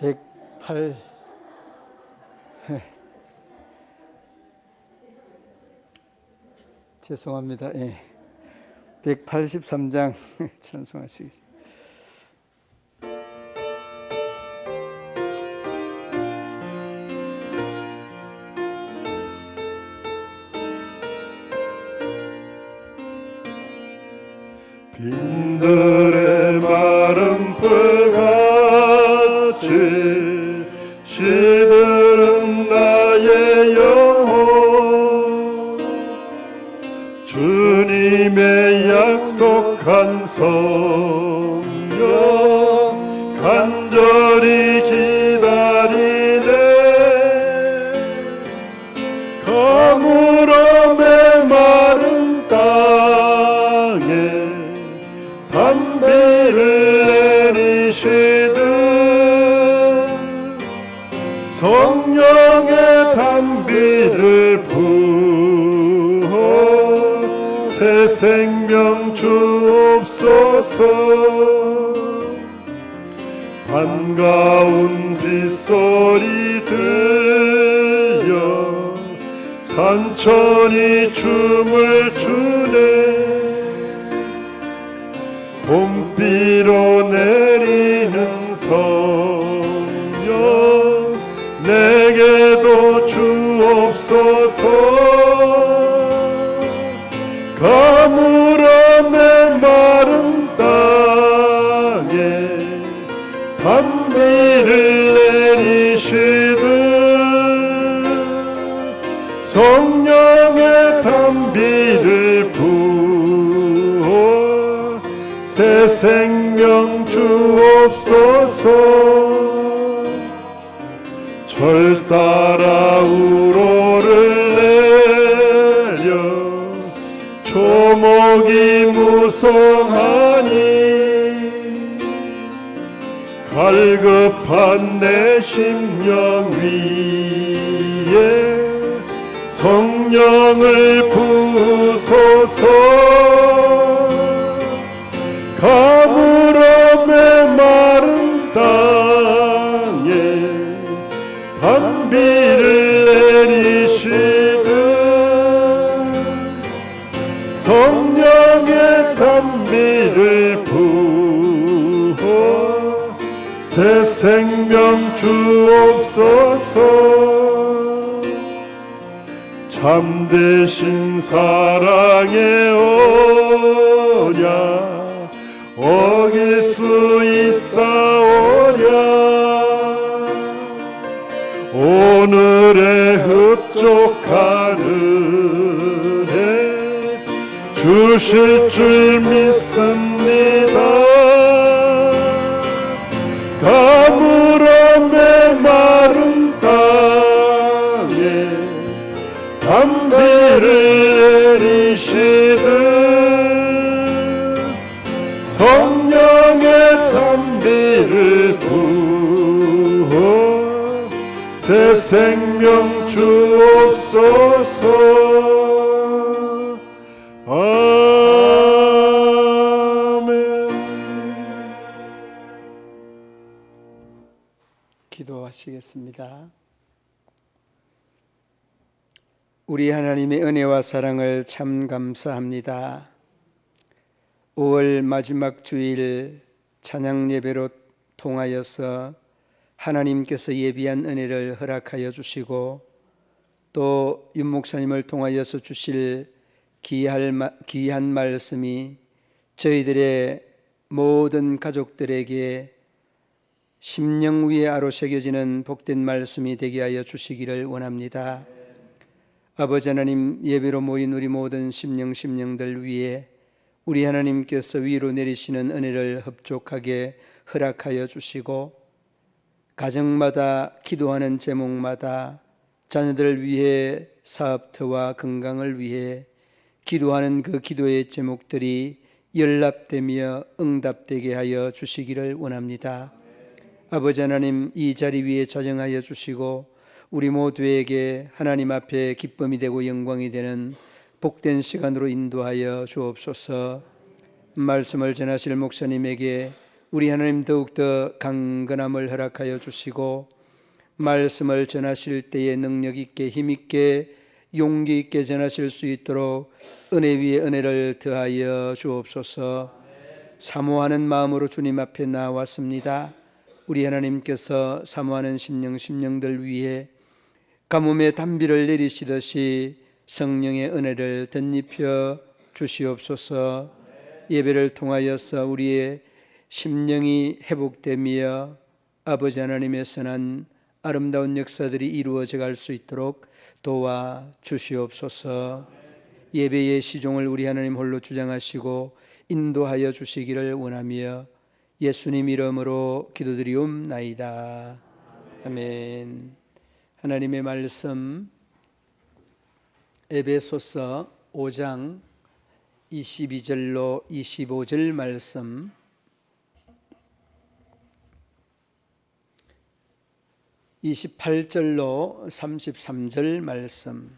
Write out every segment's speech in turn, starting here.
108 죄송합니다. 183장 찬송하시겠습니다. 빈들의 마른 풀같이 시들은 나의 영혼, 주님의 약속한 성령 간절히 기다리네. 가물어 메마른 땅에 단비를 내리시듯 성령의 단비를 부어 새 생명 주옵소서. 반가운 빗소리 들려 산천이 춤을 추네. 봄비로 내리는 성령 내게도 주옵소서. 가물어 메마른 땅에 단비를 내리시듯 성령의 단비를 부어 새 생명 주옵소서. 절 따라 우로를 내려 초목이 무성하니 갈급한 내 심령 위에 성령을 부으소서. 가물어 메마른 땅에 단비를 내리시듯 성령의 단비를 부어 새 생명 주옵소서. 참되신 사랑의 언약 어길 수 있사오랴. 오늘의 흡족한 은혜 주실 줄 믿습니다. 가물어 메마른 땅에 단비를 내리시듯 성령의 단비를 부어 새 생명 주옵소서. 아멘. 기도하시겠습니다. 우리 하나님의 은혜와 사랑을 참 감사합니다. 5월 마지막 주일 찬양 예배로 통하여서 하나님께서 예비한 은혜를 허락하여 주시고 또 윤 목사님을 통하여서 주실 귀한 말씀이 저희들의 모든 가족들에게 심령 위에 아로 새겨지는 복된 말씀이 되게 하여 주시기를 원합니다. 아버지 하나님, 예배로 모인 우리 모든 심령들 위에 우리 하나님께서 위로 내리시는 은혜를 흡족하게 허락하여 주시고 가정마다 기도하는 제목마다 자녀들을 위해 사업터와 건강을 위해 기도하는 그 기도의 제목들이 연락되며 응답되게 하여 주시기를 원합니다. 아버지 하나님, 이 자리 위에 자정하여 주시고 우리 모두에게 하나님 앞에 기쁨이 되고 영광이 되는 복된 시간으로 인도하여 주옵소서. 말씀을 전하실 목사님에게 우리 하나님 더욱더 강건함을 허락하여 주시고 말씀을 전하실 때에 능력 있게 힘 있게 용기 있게 전하실 수 있도록 은혜 위에 은혜를 더하여 주옵소서. 사모하는 마음으로 주님 앞에 나왔습니다. 우리 하나님께서 사모하는 심령들 위에 가뭄의 단비를 내리시듯이 성령의 은혜를 덧입혀 주시옵소서. 예배를 통하여서 우리의 심령이 회복되며 아버지 하나님의 선한 아름다운 역사들이 이루어져 갈 수 있도록 도와 주시옵소서. 예배의 시종을 우리 하나님 홀로 주장하시고 인도하여 주시기를 원하며 예수님 이름으로 기도드리옵나이다. 아멘. 하나님의 말씀 에베소서 5장 22절로 25절 말씀, 28절로 33절 말씀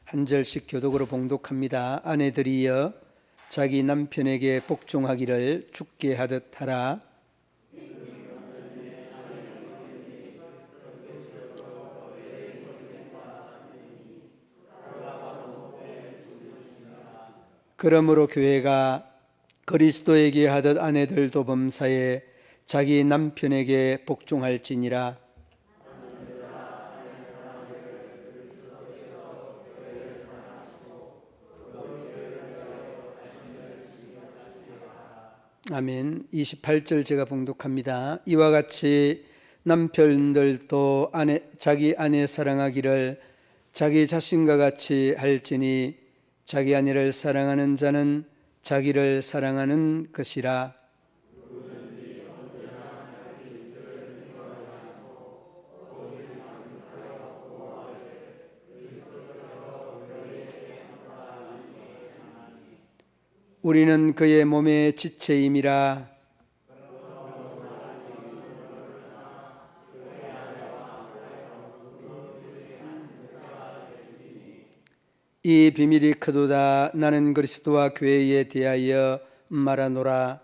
한 절씩 교독으로 봉독합니다. 아내들이여 자기 남편에게 복종하기를 주께 하듯 하라. 그러므로 교회가 그리스도에게 하듯 아내들도 범사에 자기 남편에게 복종할지니라. 아멘. 28절 제가 봉독합니다. 이와 같이 남편들도 자기 아내 사랑하기를 자기 자신과 같이 할지니 자기 아내를 사랑하는 자는 자기를 사랑하는 것이라. 우리는 그의 몸의 지체임이라. 이 비밀이 크도다. 나는 그리스도와 교회에 대하여 말하노라.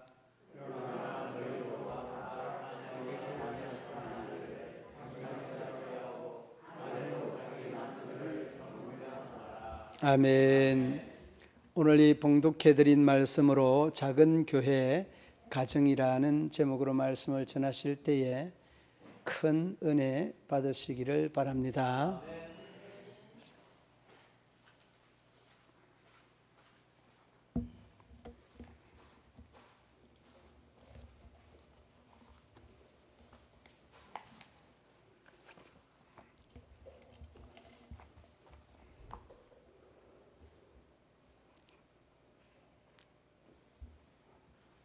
아멘. 오늘 이 봉독해드린 말씀으로 작은 교회 가정이라는 제목으로 말씀을 전하실 때에 큰 은혜 받으시기를 바랍니다.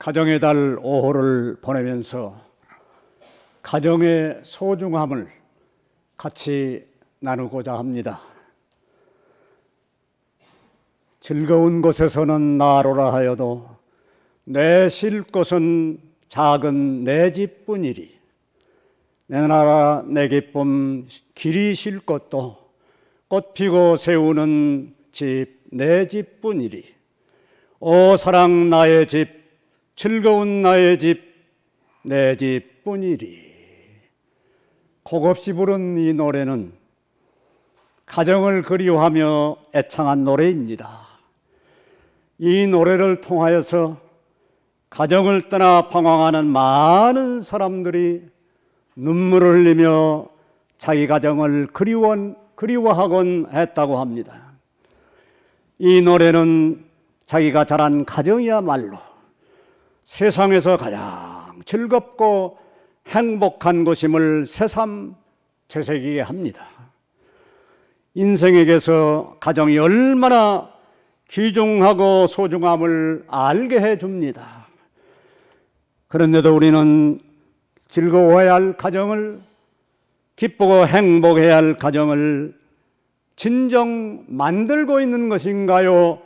가정의 달 5호를 보내면서 가정의 소중함을 같이 나누고자 합니다. 즐거운 곳에서는 나로라 하여도 내 쉴 곳은 작은 내 집뿐이리. 내 나라 내 기쁨 길이 쉴 곳도 꽃 피고 세우는 집 내 집뿐이리. 오 사랑 나의 집 즐거운 나의 집, 내 집뿐이리. 곡없이 부른 이 노래는 가정을 그리워하며 애창한 노래입니다. 이 노래를 통하여서 가정을 떠나 방황하는 많은 사람들이 눈물을 흘리며 자기 가정을 그리워하곤 했다고 합니다. 이 노래는 자기가 자란 가정이야말로 세상에서 가장 즐겁고 행복한 곳임을 새삼 되새기게 합니다. 인생에게서 가정이 얼마나 귀중하고 소중함을 알게 해줍니다. 그런데도 우리는 즐거워해야 할 가정을, 기쁘고 행복해야 할 가정을 진정 만들고 있는 것인가요?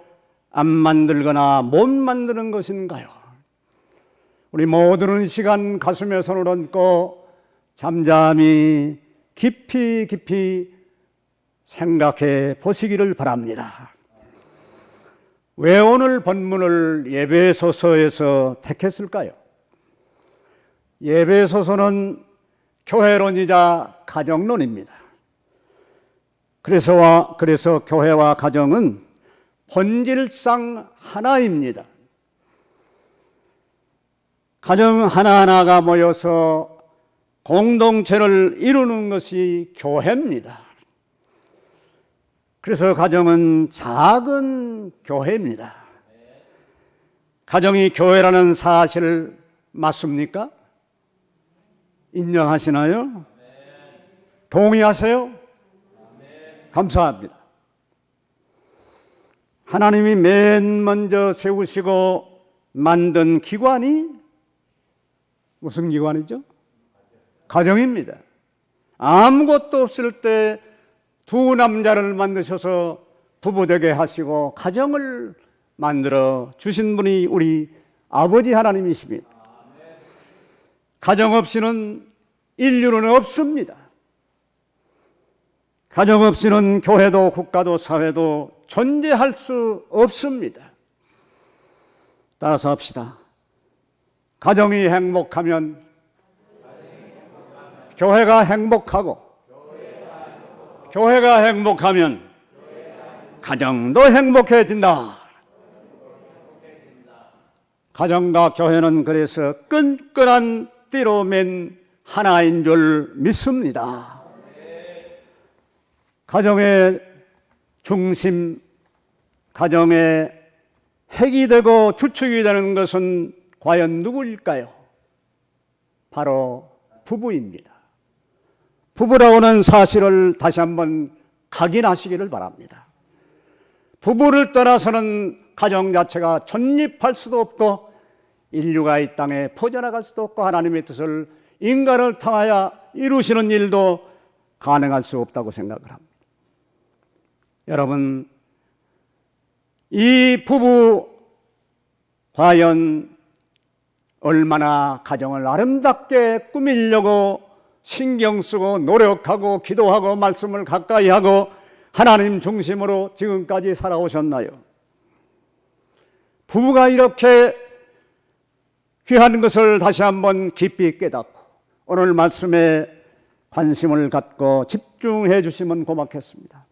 안 만들거나 못 만드는 것인가요? 우리 모두는 시간 가슴에 손을 얹고 잠잠히 깊이 생각해 보시기를 바랍니다. 왜 오늘 본문을 에베소서에서 택했을까요? 예배소서는 교회론이자 가정론입니다. 그래서 교회와 가정은 본질상 하나입니다. 가정 하나하나가 모여서 공동체를 이루는 것이 교회입니다. 그래서 가정은 작은 교회입니다. 가정이 교회라는 사실 맞습니까? 인정하시나요? 동의하세요? 감사합니다. 하나님이 맨 먼저 세우시고 만든 기관이 무슨 기관이죠? 가정입니다. 아무것도 없을 때 두 남자를 만드셔서 부부되게 하시고 가정을 만들어 주신 분이 우리 아버지 하나님이십니다. 가정 없이는 인류는 없습니다. 가정 없이는 교회도 국가도 사회도 존재할 수 없습니다. 따라서 합시다. 가정이 행복하면 교회가 행복하고 교회가 행복하면 가정도 행복해진다. 가정과 교회는 그래서 끈끈한 띠로 맨 하나인 줄 믿습니다. 가정의 중심, 가정의 핵이 되고 주축이 되는 것은 과연 누구일까요? 바로 부부입니다. 부부라고는 사실을 다시 한번 각인하시기를 바랍니다. 부부를 떠나서는 가정 자체가 존립할 수도 없고 인류가 이 땅에 퍼져나갈 수도 없고 하나님의 뜻을 인간을 통하여 이루시는 일도 가능할 수 없다고 생각을 합니다. 여러분, 이 부부 과연 얼마나 가정을 아름답게 꾸미려고 신경 쓰고 노력하고 기도하고 말씀을 가까이 하고 하나님 중심으로 지금까지 살아오셨나요? 부부가 이렇게 귀한 것을 다시 한번 깊이 깨닫고 오늘 말씀에 관심을 갖고 집중해 주시면 고맙겠습니다.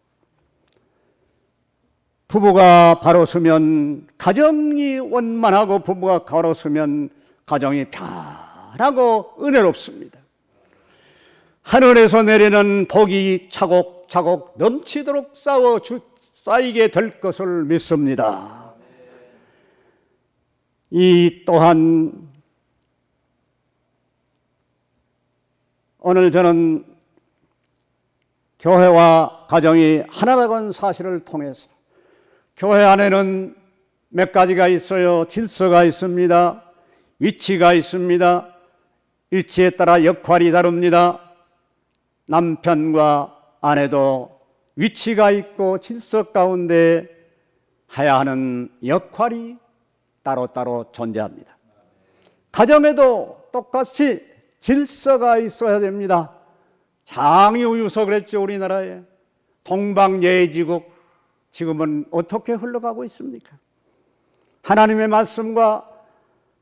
부부가 바로 서면 가정이 원만하고 부부가 바로 서면 가정이 편하고 은혜롭습니다. 하늘에서 내리는 복이 차곡차곡 넘치도록 쌓이게 될 것을 믿습니다. 이 또한 오늘 저는 교회와 가정이 하나라는 사실을 통해서 교회 안에는 몇 가지가 있어요. 질서가 있습니다. 위치가 있습니다. 위치에 따라 역할이 다릅니다. 남편과 아내도 위치가 있고 질서 가운데 해야 하는 역할이 따로따로 존재합니다. 가정에도 똑같이 질서가 있어야 됩니다. 장유유서 그랬죠. 우리나라에 동방예의지국 지금은 어떻게 흘러가고 있습니까? 하나님의 말씀과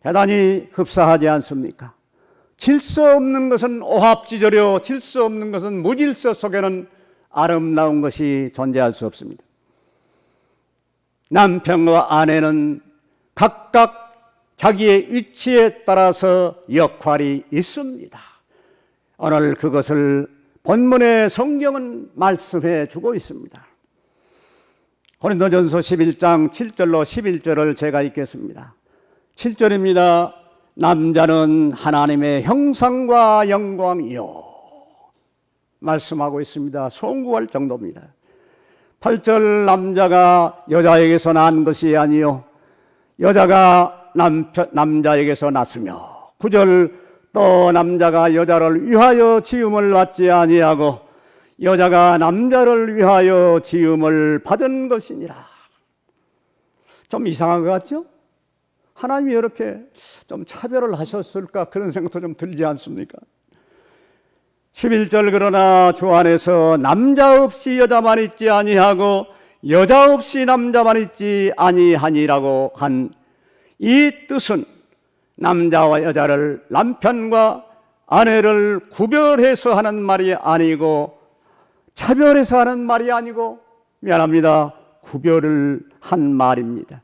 대단히 흡사하지 않습니까? 질서 없는 것은 오합지졸이요 질서 없는 것은 무질서 속에는 아름다운 것이 존재할 수 없습니다. 남편과 아내는 각각 자기의 위치에 따라서 역할이 있습니다. 오늘 그것을 본문의 성경은 말씀해 주고 있습니다. 고린도전서 11장 7절로 11절을 제가 읽겠습니다. 7절입니다. 남자는 하나님의 형상과 영광이요 말씀하고 있습니다. 송구할 정도입니다. 8절 남자가 여자에게서 난 것이 아니요 여자가 남자에게서 났으며 9절 또 남자가 여자를 위하여 지음을 받지 아니하고 여자가 남자를 위하여 지음을 받은 것이니라. 좀 이상한 것 같죠? 하나님이 이렇게 좀 차별을 하셨을까 그런 생각도 좀 들지 않습니까? 11절 그러나 주 안에서 남자 없이 여자만 있지 아니하고 여자 없이 남자만 있지 아니하니라고 한 이 뜻은 남자와 여자를, 남편과 아내를 구별해서 하는 말이 아니고, 차별해서 하는 말이 아니고, 미안합니다, 구별을 한 말입니다.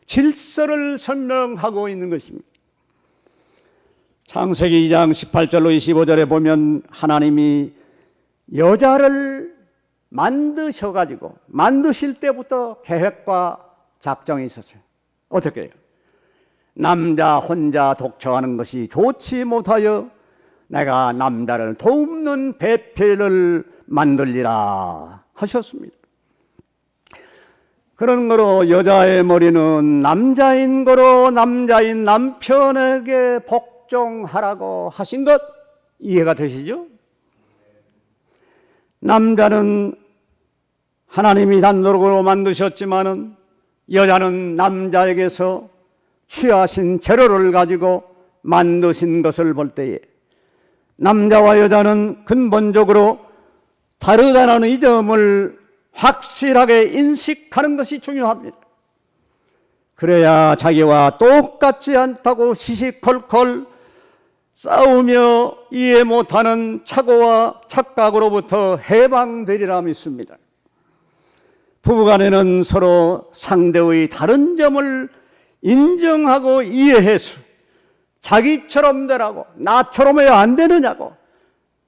질서를 설명하고 있는 것입니다. 창세기 2장 18절로 25절에 보면 하나님이 여자를 만드셔가지고, 만드실 때부터 계획과 작정이 있었어요. 어떻게 해요? 남자 혼자 독처하는 것이 좋지 못하여 내가 남자를 돕는 배필을 만들리라 하셨습니다. 그런 거로 여자의 머리는 남자인 거로 남자인 남편에게 복종하라고 하신 것 이해가 되시죠? 남자는 하나님이 단독으로 만드셨지만은 여자는 남자에게서 취하신 재료를 가지고 만드신 것을 볼 때에 남자와 여자는 근본적으로 다르다는 이 점을 확실하게 인식하는 것이 중요합니다. 그래야 자기와 똑같지 않다고 시시콜콜 싸우며 이해 못하는 착오와 착각으로부터 해방되리라 믿습니다. 부부간에는 서로 상대의 다른 점을 인정하고 이해해서 자기처럼 되라고, 나처럼 해야 안 되느냐고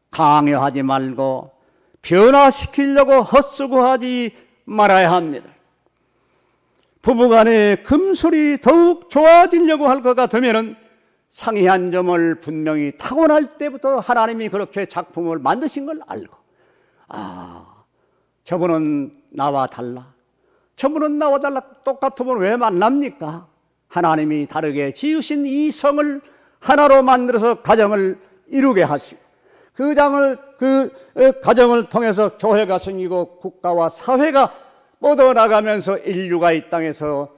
강요하지 말고 변화시키려고 헛수고하지 말아야 합니다. 부부간의 금술이 더욱 좋아지려고 할 것 같으면 상이한 점을 분명히 타고날 때부터 하나님이 그렇게 작품을 만드신 걸 알고, 저분은 나와 달라, 저분은 나와 달라, 똑같으면 왜 만납니까? 하나님이 다르게 지으신 이 성을 하나로 만들어서 가정을 이루게 하시고, 그 가정을 통해서 교회가 생기고 국가와 사회가 뻗어나가면서 인류가 이 땅에서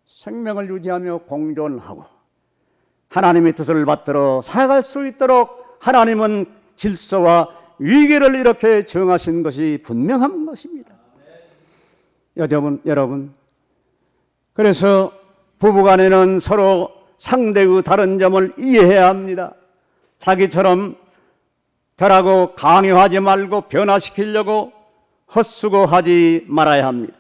생명을 유지하며 공존하고 하나님의 뜻을 받들어 살아갈 수 있도록 하나님은 질서와 위계를 이렇게 정하신 것이 분명한 것입니다. 여러분, 그래서 부부간에는 서로 상대의 다른 점을 이해해야 합니다. 자기처럼 되라고 강요하지 말고 변화시키려고 헛수고하지 말아야 합니다.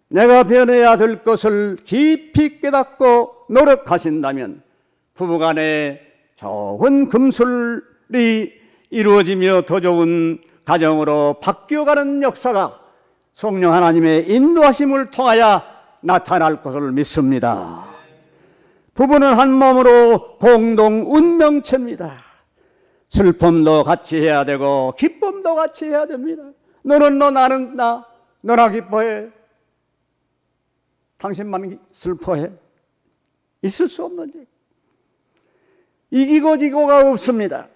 내가 변해야 될 것을 깊이 깨닫고 노력하신다면 부부간에 좋은 금술이 이루어지며 더 좋은 가정으로 바뀌어가는 역사가 성령 하나님의 인도하심을 통하여 나타날 것을 믿습니다. 부부는 한 몸으로 공동 운명체입니다. 슬픔도 같이 해야 되고 기쁨도 같이 해야 됩니다. 너는 너, 나는 나, 너나 기뻐해, 당신만 슬퍼해. 있을 수 없는 일. 이기고 지고가 없습니다.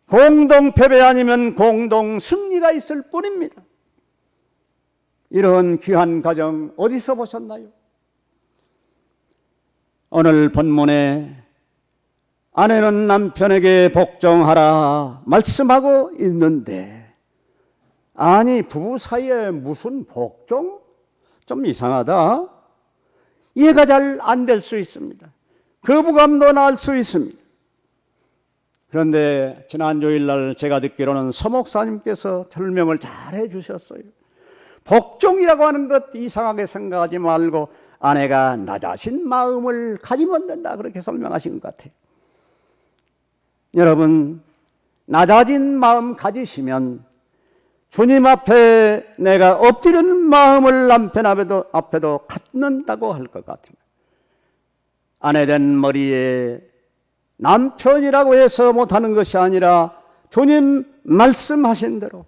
공동 패배 아니면 공동 승리가 있을 뿐입니다. 이런 귀한 가정 어디서 보셨나요? 오늘 본문에 아내는 남편에게 복종하라 말씀하고 있는데, 아니 부부 사이에 무슨 복종? 좀 이상하다. 이해가 잘 안 될 수 있습니다. 거부감도 날 수 있습니다. 그런데 지난 주일날 제가 듣기로는 서 목사님께서 설명을 잘 해주셨어요. 복종이라고 하는 것 이상하게 생각하지 말고 아내가 낮아진 마음을 가지면 된다, 그렇게 설명하신 것 같아요. 여러분, 낮아진 마음 가지시면 주님 앞에 내가 엎드리는 마음을 남편 앞에도 갖는다고 할 것 같습니다. 아내된 머리에 남편이라고 해서 못하는 것이 아니라 주님 말씀하신 대로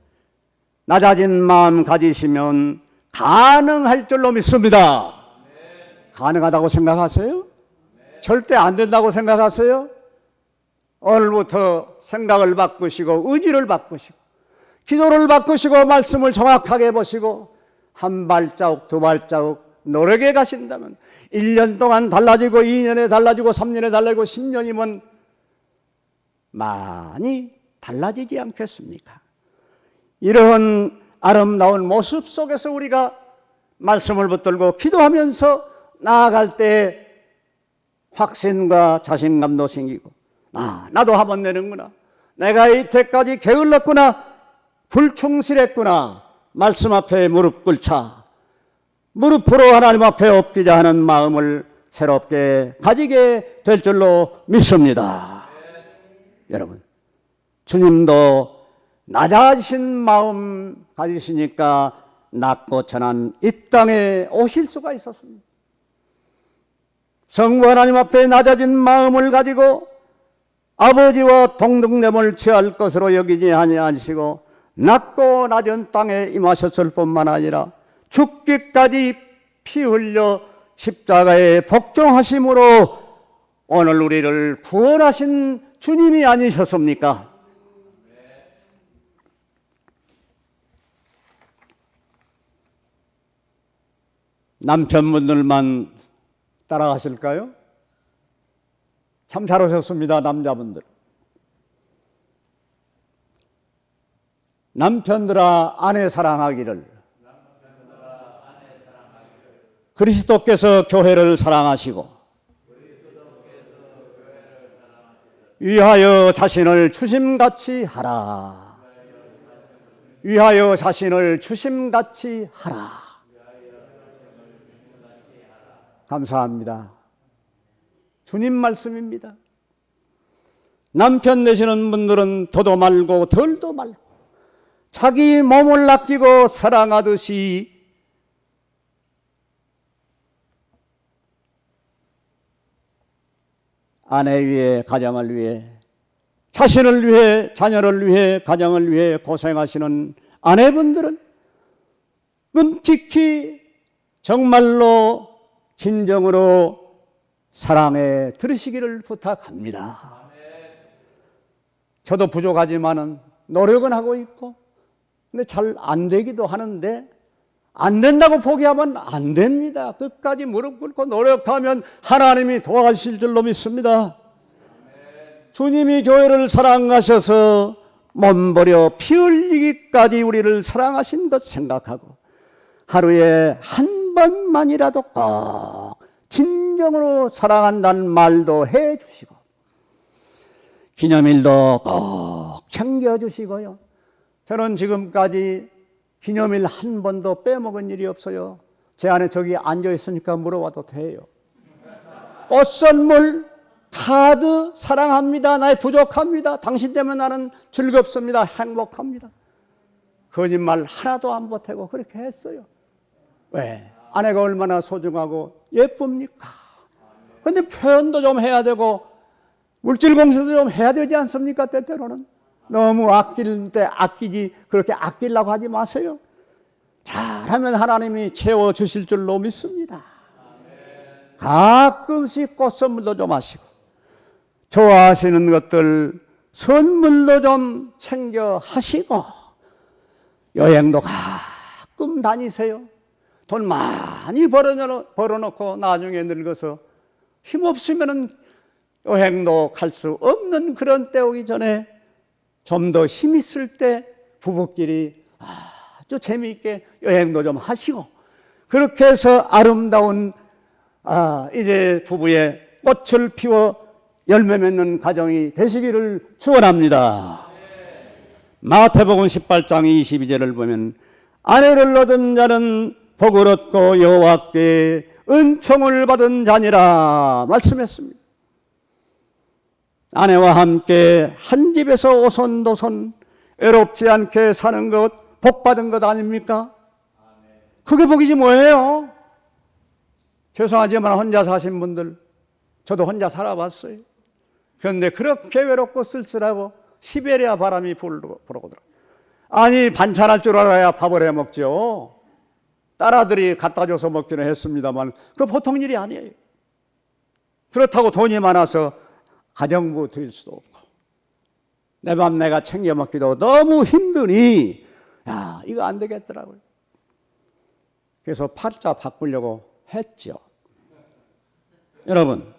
낮아진 마음 가지시면 가능할 줄로 믿습니다. 가능하다고 생각하세요? 절대 안 된다고 생각하세요? 오늘부터 생각을 바꾸시고 의지를 바꾸시고 기도를 바꾸시고 말씀을 정확하게 보시고 한 발자국 두 발자국 노력해 가신다면 1년 동안 달라지고 2년에 달라지고 3년에 달라지고 10년이면 많이 달라지지 않겠습니까? 이런 아름다운 모습 속에서 우리가 말씀을 붙들고 기도하면서 나아갈 때 확신과 자신감도 생기고, 나도 한번 내는구나, 내가 이때까지 게을렀구나, 불충실했구나, 말씀 앞에 무릎 꿇자, 무릎으로 하나님 앞에 엎드자 하는 마음을 새롭게 가지게 될 줄로 믿습니다. 여러분, 주님도 낮아진 마음 가지시니까 낮고 천한 이 땅에 오실 수가 있었습니다. 성부 하나님 앞에 낮아진 마음을 가지고 아버지와 동등됨을 취할 것으로 여기지 아니하시고 낮고 낮은 땅에 임하셨을 뿐만 아니라 죽기까지 피 흘려 십자가에 복종하심으로 오늘 우리를 구원하신 주님이 아니셨습니까? 남편분들만 따라가실까요? 참 잘하셨습니다, 남자분들. 남편들아 아내 사랑하기를, 그리스도께서 교회를 사랑하시고 위하여 자신을 주심같이 하라. 위하여 자신을 주심같이 하라. 감사합니다. 주님 말씀입니다. 남편 되시는 분들은 더도 말고 덜도 말고 자기 몸을 아끼고 사랑하듯이 아내 위해, 가정을 위해, 자신을 위해, 자녀를 위해, 가정을 위해 고생하시는 아내분들은 끔찍히 정말로 진정으로 사랑해 들으시기를 부탁합니다. 저도 부족하지만은 노력은 하고 있고, 근데 잘 안 되기도 하는데, 안 된다고 포기하면 안 됩니다. 끝까지 무릎 꿇고 노력하면 하나님이 도와주실 줄로 믿습니다. 주님이 교회를 사랑하셔서 몸버려 피 흘리기까지 우리를 사랑하신 것 생각하고 하루에 한 번만이라도 꼭 진정으로 사랑한다는 말도 해주시고 기념일도 꼭 챙겨주시고요. 저는 지금까지 기념일 한 번도 빼먹은 일이 없어요. 제 안에 저기 앉아있으니까 물어봐도 돼요. 꽃 선물, 카드 사랑합니다. 나의 부족합니다. 당신 때문에 나는 즐겁습니다. 행복합니다. 거짓말 하나도 안 보태고 그렇게 했어요. 왜? 아내가 얼마나 소중하고 예쁩니까? 근데 표현도 좀 해야 되고 물질 공세도 좀 해야 되지 않습니까? 때때로는. 너무 아낄 때 아끼지, 그렇게 아끼려고 하지 마세요. 잘하면 하나님이 채워주실 줄로 믿습니다. 가끔씩 꽃 선물도 좀 하시고 좋아하시는 것들 선물도 좀 챙겨 하시고 여행도 가끔 다니세요. 돈 많이 벌어놓고 나중에 늙어서 힘없으면 여행도 갈 수 없는 그런 때 오기 전에 좀 더 힘 있을 때 부부끼리 아주 재미있게 여행도 좀 하시고 그렇게 해서 아름다운 이제 부부의 꽃을 피워 열매 맺는 가정이 되시기를 축원합니다. 마태복음 18장 22절을 보면 아내를 얻은 자는 복을 얻고 여호와께 은총을 받은 자니라 말씀했습니다. 아내와 함께 한 집에서 오손도손 외롭지 않게 사는 것 복 받은 것 아닙니까? 그게 복이지 뭐예요? 죄송하지만 혼자 사신 분들, 저도 혼자 살아봤어요. 그런데 그렇게 외롭고 쓸쓸하고 시베리아 바람이 불어오더라고요. 아니 반찬할 줄 알아야 밥을 해 먹죠. 딸아들이 갖다 줘서 먹기는 했습니다만 그 보통 일이 아니에요. 그렇다고 돈이 많아서 가정부 드릴 수도 없고 내 밥 내가 챙겨 먹기도 너무 힘드니 이거 안 되겠더라고요. 그래서 팔자 바꾸려고 했죠. 여러분,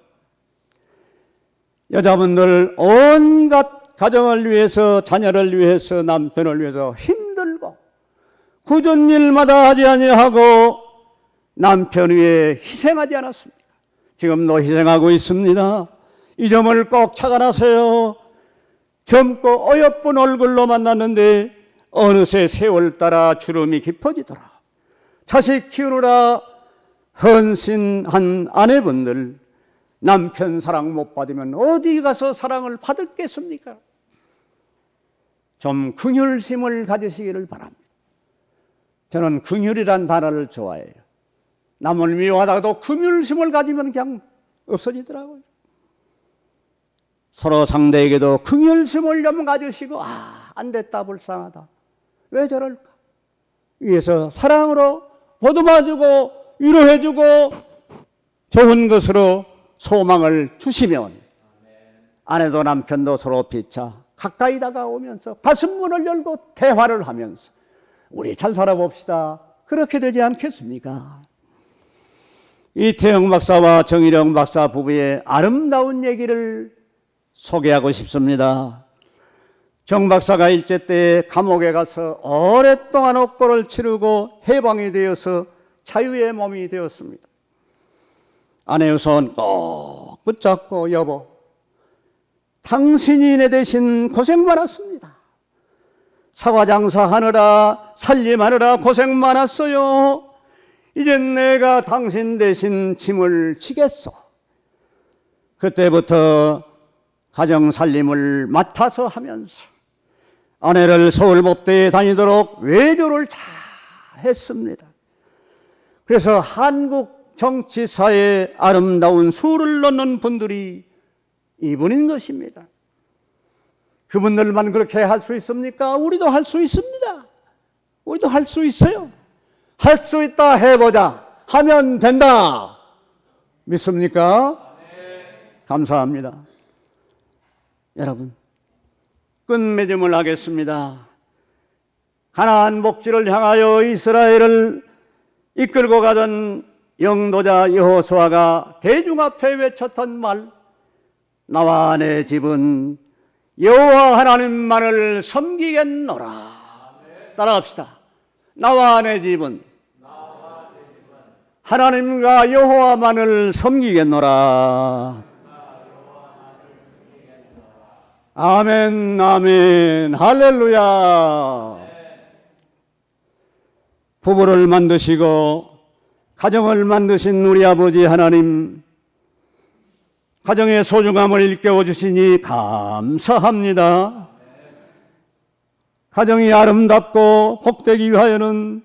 여자분들 온갖 가정을 위해서, 자녀를 위해서, 남편을 위해서 힘들고 굳은 일마다 하지 아니하고 남편 위해 희생하지 않았습니까? 지금도 희생하고 있습니다. 이 점을 꼭 착안하세요. 젊고 어여쁜 얼굴로 만났는데 어느새 세월 따라 주름이 깊어지더라. 자식 키우느라 헌신한 아내분들, 남편 사랑 못 받으면 어디 가서 사랑을 받을겠습니까? 좀 긍휼심을 가지시기를 바랍니다. 저는 긍휼이란 단어를 좋아해요. 남을 미워하다가도 긍휼심을 가지면 그냥 없어지더라고요. 서로 상대에게도 긍휼심을 좀 가지시고, 안 됐다, 불쌍하다, 왜 저럴까, 위에서 사랑으로 보듬어주고 위로해주고 좋은 것으로 소망을 주시면 아내도 남편도 서로 피차 가까이 다가오면서 가슴문을 열고 대화를 하면서 우리 잘 살아봅시다, 그렇게 되지 않겠습니까? 이태영 박사와 정일영 박사 부부의 아름다운 얘기를 소개하고 싶습니다. 정 박사가 일제 때 감옥에 가서 오랫동안 옥고를 치르고 해방이 되어서 자유의 몸이 되었습니다. 아내의 손 꼭 붙잡고, 여보, 당신이 내 대신 고생 많았습니다. 사과장사 하느라 살림하느라 고생 많았어요. 이젠 내가 당신 대신 짐을 지겠소. 그때부터 가정 살림을 맡아서 하면서 아내를 서울법대에 다니도록 외조를 잘 했습니다. 그래서 한국 정치사에 아름다운 수를 넣는 분들이 이분인 것입니다. 그분들만 그렇게 할 수 있습니까? 우리도 할 수 있습니다. 우리도 할 수 있어요. 할 수 있다, 해보자, 하면 된다. 믿습니까? 감사합니다. 여러분, 끝맺음을 하겠습니다. 가나안 복지를 향하여 이스라엘을 이끌고 가던 영도자 여호수아가 대중 앞에 외쳤던 말, 나와 내 집은 여호와 하나님만을 섬기겠노라. 따라합시다. 나와 내 집은 하나님과 여호와만을 섬기겠노라. 아멘, 아멘, 할렐루야. 부부를 만드시고 가정을 만드신 우리 아버지 하나님, 가정의 소중함을 일깨워 주시니 감사합니다. 가정이 아름답고 복되기 위하여는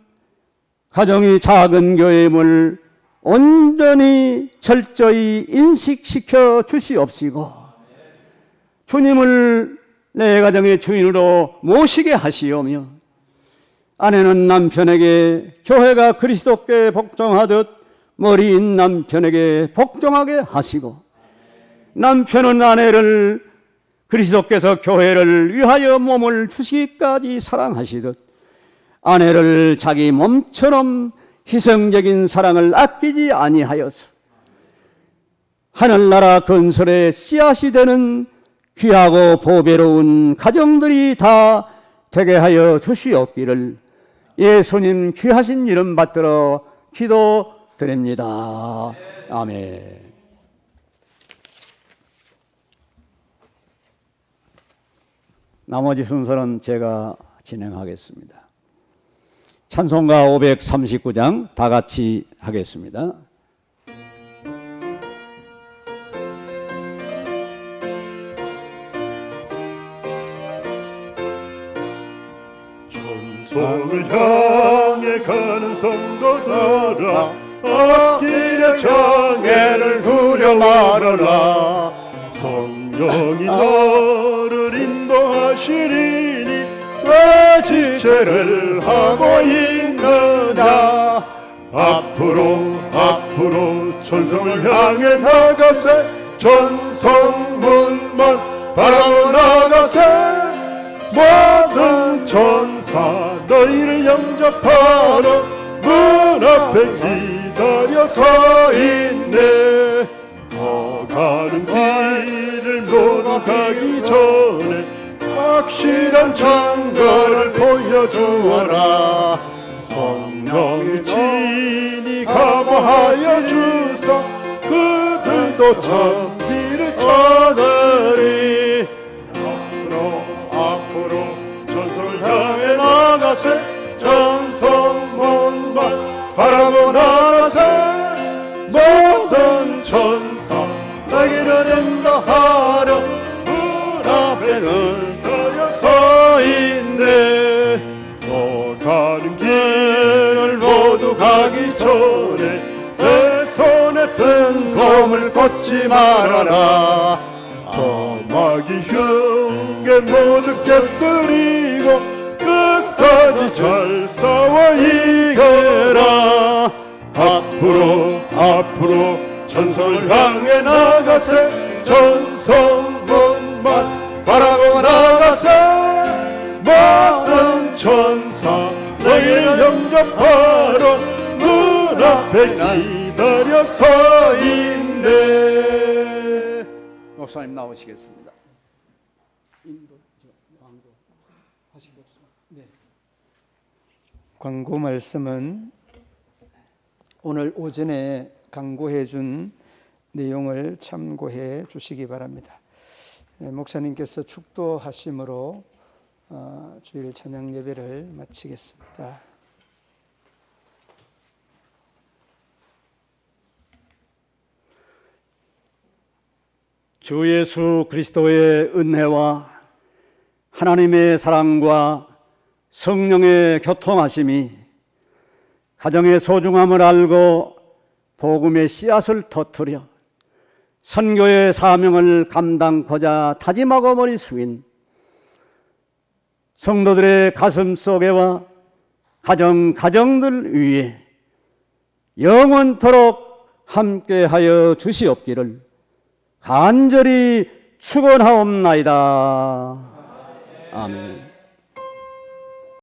가정이 작은 교회임을 온전히 철저히 인식시켜 주시옵시고, 주님을 내 가정의 주인으로 모시게 하시오며, 아내는 남편에게 교회가 그리스도께 복종하듯 머리인 남편에게 복종하게 하시고, 남편은 아내를 그리스도께서 교회를 위하여 몸을 주시기까지 사랑하시듯 아내를 자기 몸처럼 희생적인 사랑을 아끼지 아니하여서 하늘나라 건설의 씨앗이 되는 귀하고 보배로운 가정들이 다 되게 하여 주시옵기를 예수님 귀하신 이름 받들어 기도드립니다. 아멘. 나머지 순서는 제가 진행하겠습니다. 찬송가 539장 다 같이 하겠습니다. 천성을 향해 가는 성도들아, 앞길에 장애를 두려 말아라. 성령이 너를 인도하시리니 왜 지체를 하고 있느냐. 앞으로 천성을 향해 나가세. 천성문만 바라보 나가세. 모든 천사 너희를 영접하러 문 앞에 기다려 서 있네. 더 가는 길을 모두 가기 전에 확실한 증거를 보여주어라. 성령이 친히 감화하여 주사 그들 또 참 길을 찾으리. 앞으로 전설 향해 나가세. 전성문만 바라보 나가세. 모든 천사 나기를 인도하려 문 앞에 기다려 서 있네. 더 가는 길을 모두 가기 전에 내 손에 든 검을 꽂지 말아라. 저마귀 흉계 모두 깨뜨리고 끝까지 잘 싸워 이겨라. 앞으로 전설 향해 나가세. 전성문만 바라보 나가세. 모든 천사 너희를 영접하러 문 앞에 기다려 서 있네. 목사님 나오시겠습니다. 광고 말씀은 오늘 오전에 강구해 준 내용을 참고해 주시기 바랍니다. 목사님께서 축도하심으로 주일 찬양 예배를 마치겠습니다. 주 예수 그리스도의 은혜와 하나님의 사랑과 성령의 교통하심이 가정의 소중함을 알고 복음의 씨앗을 터뜨려 선교의 사명을 감당하고자 다짐하고 머리 숙인 성도들의 가슴 속에와 가정들 위에 영원토록 함께하여 주시옵기를 간절히 축원하옵나이다. 아멘.